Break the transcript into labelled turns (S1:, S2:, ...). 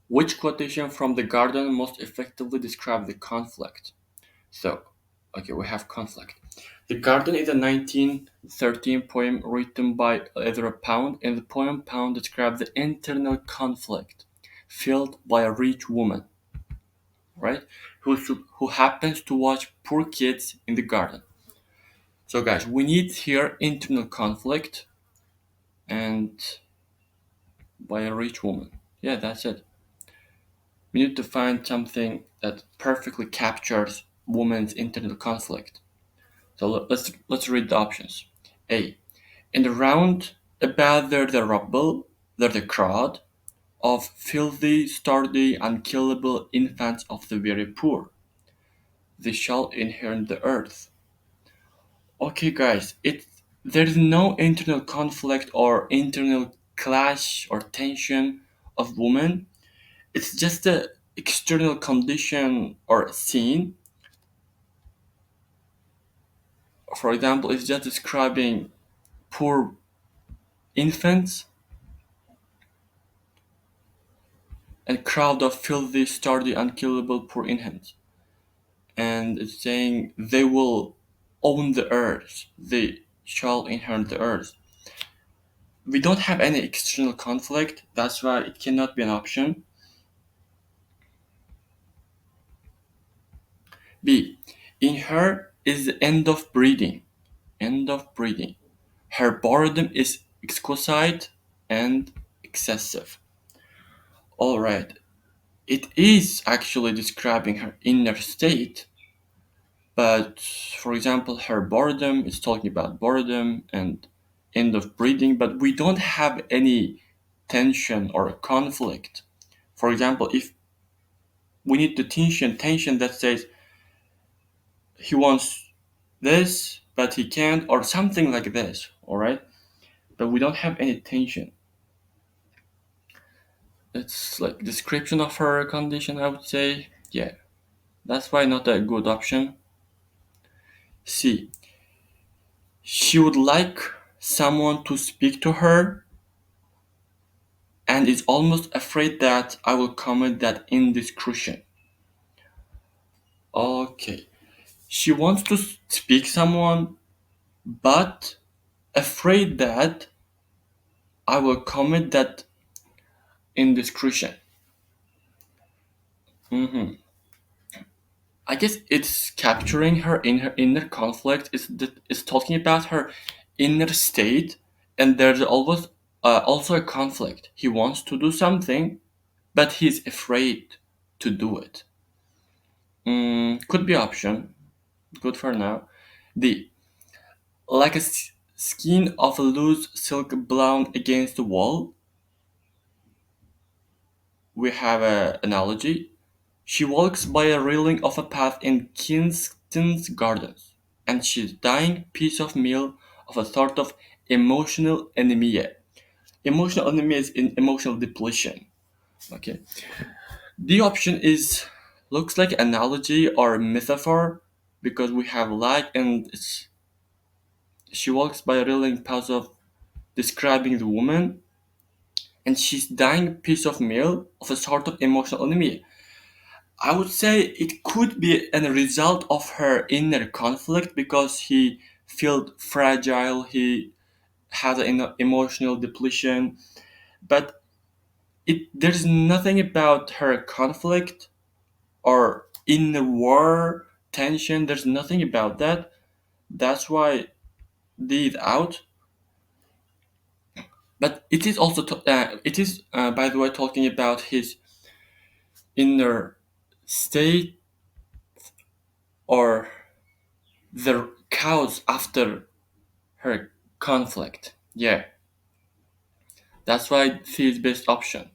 S1: Which quotation from the garden most effectively describe the conflict? So, okay, we have conflict. The Garden is a 1913 poem written by Ezra Pound. In the poem, Pound describes the internal conflict felt by a rich woman, right? Who happens to watch poor kids in the garden. So, guys, we need here internal conflict and by a rich woman. Yeah, that's it. We need to find something that perfectly captures woman's internal conflict. So let's read the options. A. In the round about there the rubble, there the crowd of filthy, sturdy, unkillable infants of the very poor. They shall inherit the earth. Okay, guys, there is no internal conflict or internal clash or tension of woman. It's just a external condition or scene. For example, it's just describing poor infants and crowd of filthy, sturdy, unkillable poor infants. And it's saying they will own the earth. They shall inherit the earth. We don't have any external conflict. That's why it cannot be an option. B. In her is the end of breeding. End of breeding. Her boredom is exquisite and excessive. Alright. It is actually describing her inner state, but for example, her boredom is talking about boredom and end of breeding, but we don't have any tension or conflict. For example, if we need the tension that says he wants this, but he can't, or something like this, all right? But we don't have any tension. It's like description of her condition, I would say. Yeah, that's why not a good option. C. She would like someone to speak to her and is almost afraid that I will commit that indiscretion. Okay. She wants to speak someone, but afraid that I will commit that indiscretion. hmm I guess it's capturing her in her inner conflict. It's talking about her inner state, and there's always also a conflict. He wants to do something, but he's afraid to do it. Could be option. Good for now. D. Like a skein of a loose silk blown against the wall. We have an analogy. She walks by a railing of a path in Kingston's gardens, and she's dying piece of meal of a sort of emotional anemia. Emotional anemia is in emotional depletion. Okay. The option is looks like analogy or metaphor because we have like and she walks by a railing path of describing the woman and she's dying piece of meal of a sort of emotional anemia. I would say it could be a result of her inner conflict because he felt fragile, he had an emotional depletion, but there's nothing about her conflict or inner war tension. There's nothing about that. That's why D is out. But it is also it is by the way talking about his inner state or the cause after her conflict. Yeah, that's why C is best option.